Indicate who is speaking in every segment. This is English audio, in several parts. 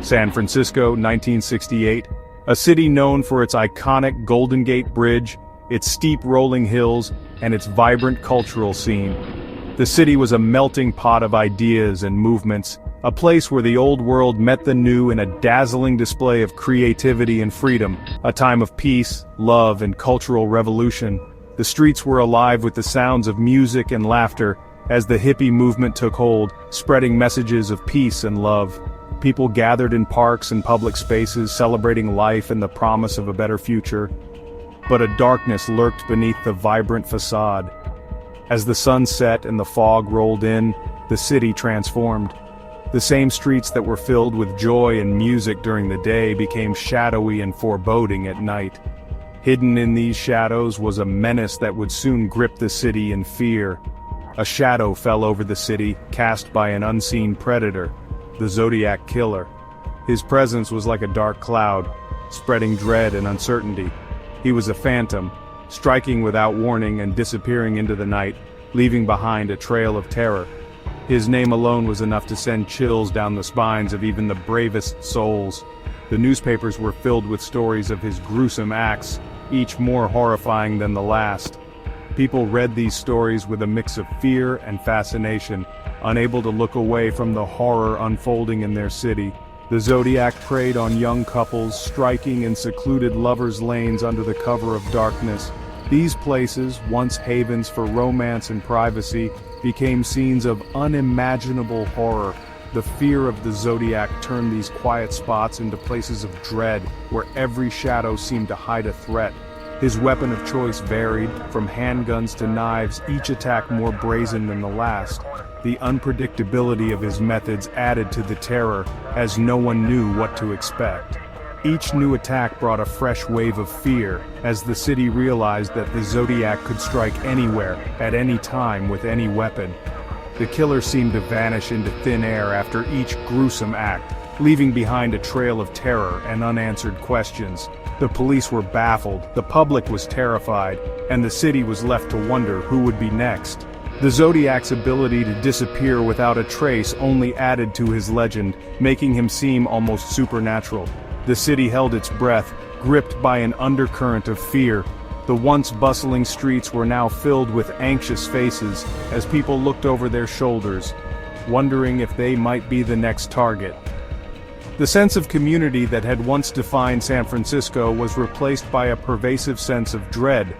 Speaker 1: San Francisco, 1968, a city known for its iconic Golden Gate Bridge, its steep rolling hills, and its vibrant cultural scene. The city was a melting pot of ideas and movements, a place where the old world met the new in a dazzling display of creativity and freedom, a time of peace, love, and cultural revolution. The streets were alive with the sounds of music and laughter, as the hippie movement took hold, spreading messages of peace and love. People gathered in parks and public spaces, celebrating life and the promise of a better future. But a darkness lurked beneath the vibrant facade. As the sun set and the fog rolled in, the city transformed. The same streets that were filled with joy and music during the day became shadowy and foreboding at night. Hidden in these shadows was a menace that would soon grip the city in fear. A shadow fell over the city, cast by an unseen predator, the Zodiac Killer. His presence was like a dark cloud, spreading dread and uncertainty. He was a phantom, striking without warning and disappearing into the night, leaving behind a trail of terror. His name alone was enough to send chills down the spines of even the bravest souls. The newspapers were filled with stories of his gruesome acts, each more horrifying than the last. People read these stories with a mix of fear and fascination, unable to look away from the horror unfolding in their city. The Zodiac preyed on young couples, striking in secluded lovers' lanes under the cover of darkness. These places, once havens for romance and privacy, became scenes of unimaginable horror. The fear of the Zodiac turned these quiet spots into places of dread, where every shadow seemed to hide a threat. His weapon of choice varied, from handguns to knives, each attack more brazen than the last. The unpredictability of his methods added to the terror, as no one knew what to expect. Each new attack brought a fresh wave of fear, as the city realized that the Zodiac could strike anywhere, at any time with any weapon. The killer seemed to vanish into thin air after each gruesome act, leaving behind a trail of terror and unanswered questions. The police were baffled, the public was terrified, and the city was left to wonder who would be next. The Zodiac's ability to disappear without a trace only added to his legend, making him seem almost supernatural. The city held its breath, gripped by an undercurrent of fear. The once bustling streets were now filled with anxious faces, as people looked over their shoulders, wondering if they might be the next target. The sense of community that had once defined San Francisco was replaced by a pervasive sense of dread.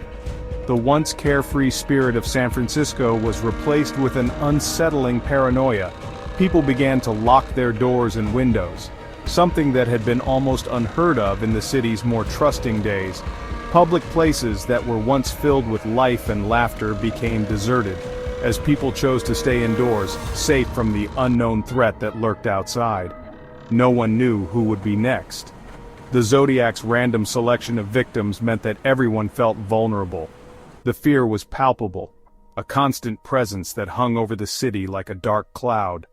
Speaker 1: The once carefree spirit of San Francisco was replaced with an unsettling paranoia. People began to lock their doors and windows, something that had been almost unheard of in the city's more trusting days. Public places that were once filled with life and laughter became deserted, as people chose to stay indoors, safe from the unknown threat that lurked outside. No one knew who would be next. The Zodiac's random selection of victims meant that everyone felt vulnerable. The fear was palpable, a constant presence that hung over the city like a dark cloud.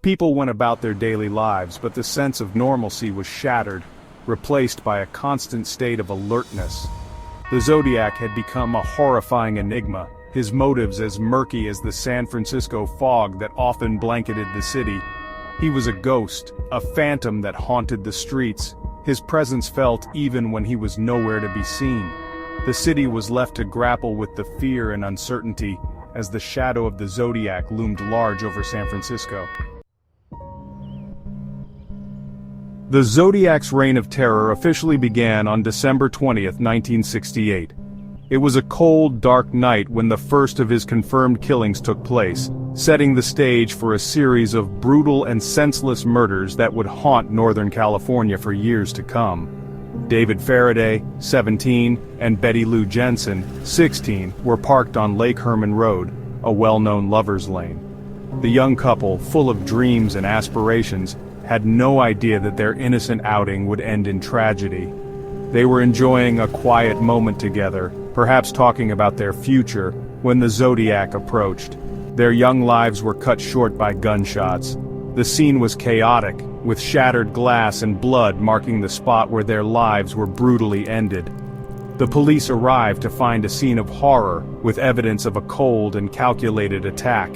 Speaker 1: People went about their daily lives, but the sense of normalcy was shattered, replaced by a constant state of alertness. The Zodiac had become a horrifying enigma, his motives as murky as the San Francisco fog that often blanketed the city. He was a ghost, a phantom that haunted the streets. His presence felt even when he was nowhere to be seen. The city was left to grapple with the fear and uncertainty, as the shadow of the Zodiac loomed large over San Francisco. The Zodiac's reign of terror officially began on December 20, 1968. It was a cold, dark night when the first of his confirmed killings took place, setting the stage for a series of brutal and senseless murders that would haunt Northern California for years to come. David Faraday, 17, and Betty Lou Jensen, 16, were parked on Lake Herman Road, a well-known lover's lane. The young couple, full of dreams and aspirations, had no idea that their innocent outing would end in tragedy. They were enjoying a quiet moment together, perhaps talking about their future, when the Zodiac approached. Their young lives were cut short by gunshots. The scene was chaotic, with shattered glass and blood marking the spot where their lives were brutally ended. The police arrived to find a scene of horror, with evidence of a cold and calculated attack.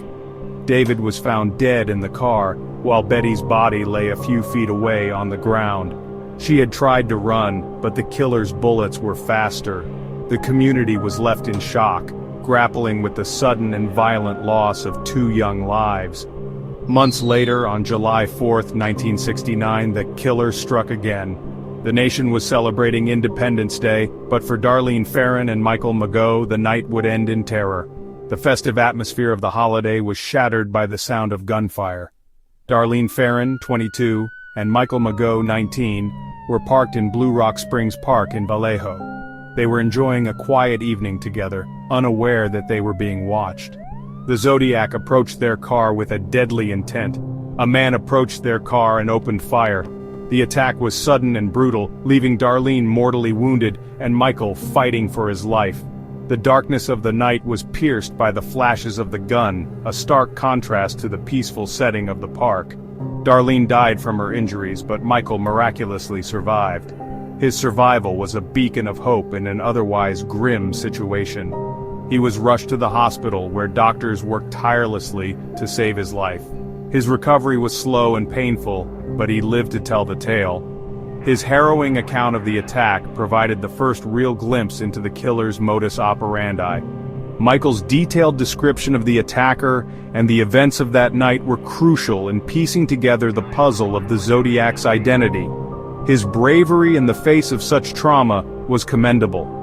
Speaker 1: David was found dead in the car, while Betty's body lay a few feet away on the ground. She had tried to run, but the killer's bullets were faster. The community was left in shock, grappling with the sudden and violent loss of 2 young lives. Months later, on July 4, 1969, the killer struck again. The nation was celebrating Independence Day, but for Darlene Ferrin and Michael Mageau, the night would end in terror. The festive atmosphere of the holiday was shattered by the sound of gunfire. Darlene Ferrin, 22, and Michael Mageau, 19, were parked in Blue Rock Springs Park in Vallejo. They were enjoying a quiet evening together, unaware that they were being watched. The Zodiac approached their car with a deadly intent. A man approached their car and opened fire. The attack was sudden and brutal, leaving Darlene mortally wounded and Michael fighting for his life. The darkness of the night was pierced by the flashes of the gun, a stark contrast to the peaceful setting of the park. Darlene died from her injuries, but Michael miraculously survived. His survival was a beacon of hope in an otherwise grim situation. He was rushed to the hospital, where doctors worked tirelessly to save his life. His recovery was slow and painful, but he lived to tell the tale. His harrowing account of the attack provided the first real glimpse into the killer's modus operandi. Michael's detailed description of the attacker and the events of that night were crucial in piecing together the puzzle of the Zodiac's identity. His bravery in the face of such trauma was commendable.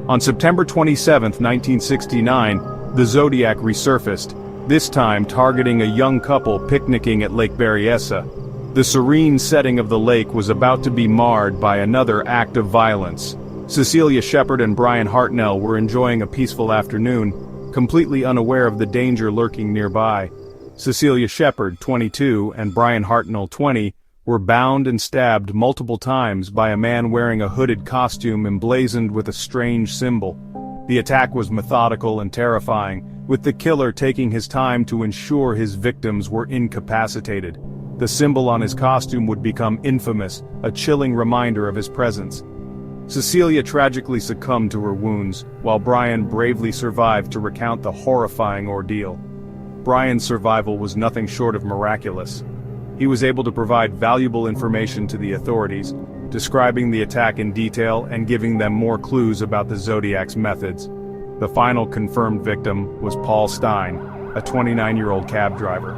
Speaker 1: On September 27, 1969, the Zodiac resurfaced, this time targeting a young couple picnicking at Lake Berryessa. The serene setting of the lake was about to be marred by another act of violence. Cecilia Shepard and Brian Hartnell were enjoying a peaceful afternoon, completely unaware of the danger lurking nearby. Cecilia Shepard, 22, and Brian Hartnell, 20, were bound and stabbed multiple times by a man wearing a hooded costume emblazoned with a strange symbol. The attack was methodical and terrifying, with the killer taking his time to ensure his victims were incapacitated. The symbol on his costume would become infamous, a chilling reminder of his presence. Cecilia tragically succumbed to her wounds, while Brian bravely survived to recount the horrifying ordeal. Brian's survival was nothing short of miraculous. He was able to provide valuable information to the authorities, describing the attack in detail and giving them more clues about the Zodiac's methods. The final confirmed victim was Paul Stein, a 29-year-old cab driver.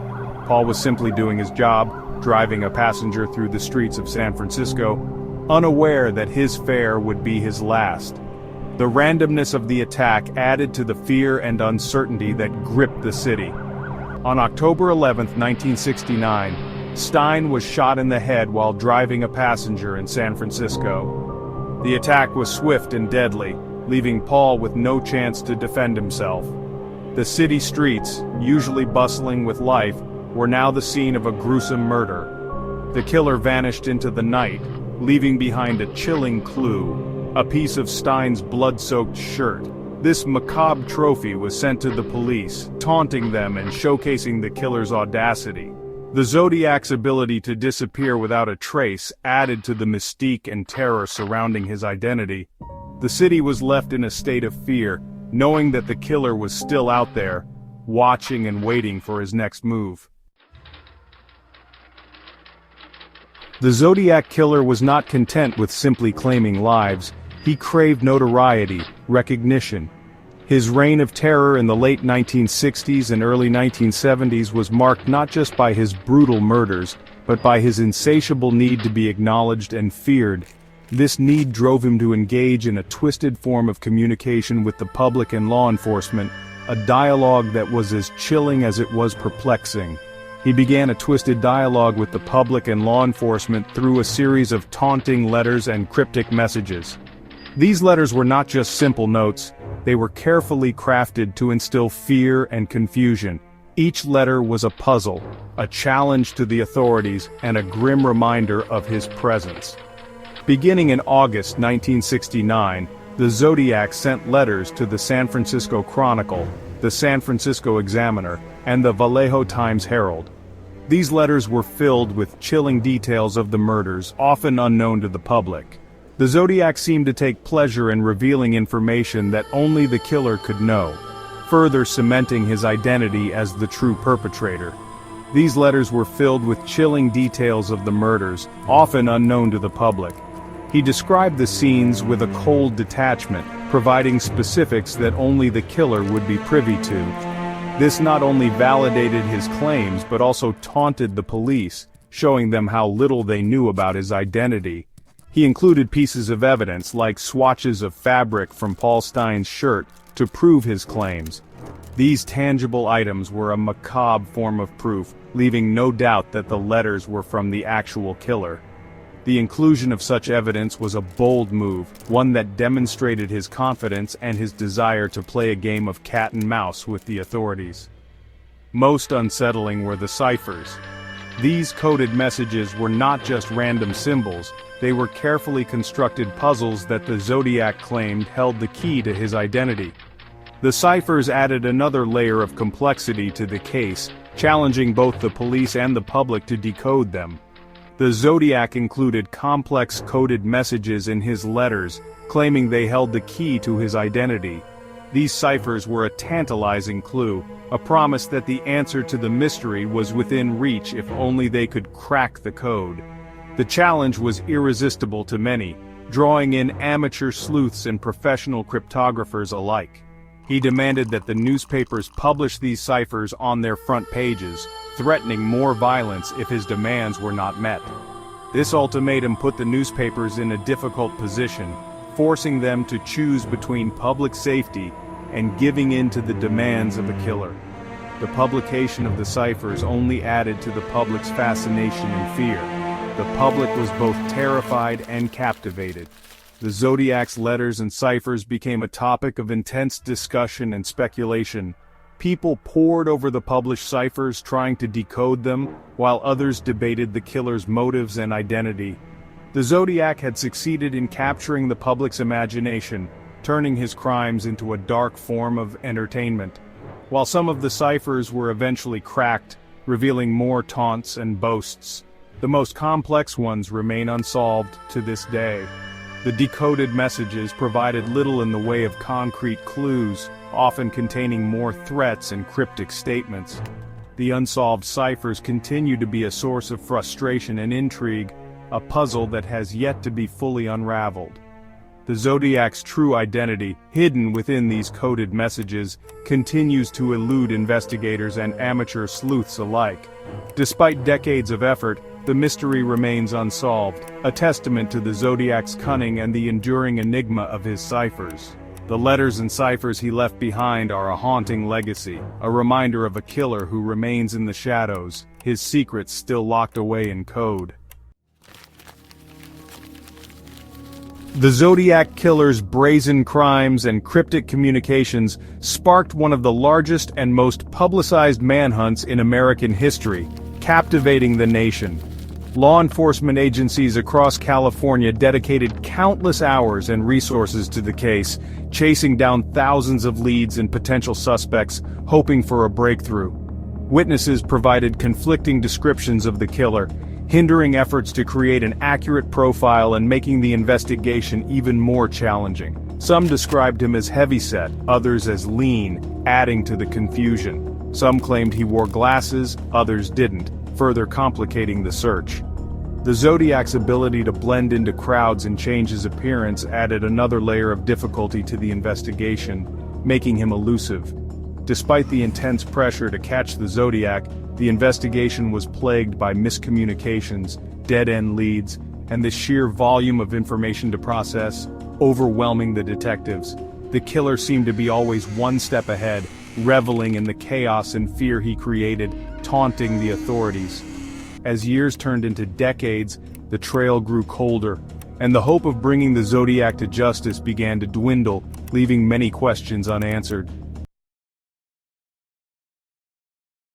Speaker 1: Paul was simply doing his job, driving a passenger through the streets of San Francisco, unaware that his fare would be his last. The randomness of the attack added to the fear and uncertainty that gripped the city. On October 11, 1969, Stein was shot in the head while driving a passenger in San Francisco. The attack was swift and deadly, leaving Paul with no chance to defend himself. The city streets, usually bustling with life, were now the scene of a gruesome murder. The killer vanished into the night, leaving behind a chilling clue, a piece of Stein's blood-soaked shirt. This macabre trophy was sent to the police, taunting them and showcasing the killer's audacity. The Zodiac's ability to disappear without a trace added to the mystique and terror surrounding his identity. The city was left in a state of fear, knowing that the killer was still out there, watching and waiting for his next move. The Zodiac Killer was not content with simply claiming lives. He craved notoriety, recognition. His reign of terror in the late 1960s and early 1970s was marked not just by his brutal murders, but by his insatiable need to be acknowledged and feared. This need drove him to engage in a twisted form of communication with the public and law enforcement, a dialogue that was as chilling as it was perplexing. He began a twisted dialogue with the public and law enforcement through a series of taunting letters and cryptic messages. These letters were not just simple notes, they were carefully crafted to instill fear and confusion. Each letter was a puzzle, a challenge to the authorities, and a grim reminder of his presence. Beginning in August 1969, the Zodiac sent letters to the San Francisco Chronicle, the San Francisco Examiner, and the Vallejo Times-Herald. These letters were filled with chilling details of the murders, often unknown to the public. The Zodiac seemed to take pleasure in revealing information that only the killer could know, further cementing his identity as the true perpetrator. These letters were filled with chilling details of the murders, often unknown to the public. He described the scenes with a cold detachment, providing specifics that only the killer would be privy to. This not only validated his claims but also taunted the police, showing them how little they knew about his identity. He included pieces of evidence like swatches of fabric from Paul Stein's shirt to prove his claims. These tangible items were a macabre form of proof, leaving no doubt that the letters were from the actual killer. The inclusion of such evidence was a bold move, one that demonstrated his confidence and his desire to play a game of cat and mouse with the authorities. Most unsettling were the ciphers. These coded messages were not just random symbols, they were carefully constructed puzzles that the Zodiac claimed held the key to his identity. The ciphers added another layer of complexity to the case, challenging both the police and the public to decode them. The Zodiac included complex coded messages in his letters, claiming they held the key to his identity. These ciphers were a tantalizing clue, a promise that the answer to the mystery was within reach if only they could crack the code. The challenge was irresistible to many, drawing in amateur sleuths and professional cryptographers alike. He demanded that the newspapers publish these ciphers on their front pages, threatening more violence if his demands were not met. This ultimatum put the newspapers in a difficult position, forcing them to choose between public safety and giving in to the demands of a killer. The publication of the ciphers only added to the public's fascination and fear. The public was both terrified and captivated. The Zodiac's letters and ciphers became a topic of intense discussion and speculation. People pored over the published ciphers trying to decode them, while others debated the killer's motives and identity. The Zodiac had succeeded in capturing the public's imagination, turning his crimes into a dark form of entertainment. While some of the ciphers were eventually cracked, revealing more taunts and boasts, the most complex ones remain unsolved to this day. The decoded messages provided little in the way of concrete clues, often containing more threats and cryptic statements. The unsolved ciphers continue to be a source of frustration and intrigue, a puzzle that has yet to be fully unraveled. The Zodiac's true identity, hidden within these coded messages, continues to elude investigators and amateur sleuths alike. Despite decades of effort, the mystery remains unsolved, a testament to the Zodiac's cunning and the enduring enigma of his ciphers. The letters and ciphers he left behind are a haunting legacy, a reminder of a killer who remains in the shadows, his secrets still locked away in code. The Zodiac Killer's brazen crimes and cryptic communications sparked one of the largest and most publicized manhunts in American history, captivating the nation. Law enforcement agencies across California dedicated countless hours and resources to the case, chasing down thousands of leads and potential suspects, hoping for a breakthrough. Witnesses provided conflicting descriptions of the killer, hindering efforts to create an accurate profile and making the investigation even more challenging. Some described him as heavyset, others as lean, adding to the confusion. Some claimed he wore glasses, others didn't, further complicating the search. The Zodiac's ability to blend into crowds and change his appearance added another layer of difficulty to the investigation, making him elusive. Despite the intense pressure to catch the Zodiac, the investigation was plagued by miscommunications, dead-end leads, and the sheer volume of information to process, overwhelming the detectives. The killer seemed to be always one step ahead, reveling in the chaos and fear he created, taunting the authorities. As years turned into decades, the trail grew colder, and the hope of bringing the Zodiac to justice began to dwindle, leaving many questions unanswered.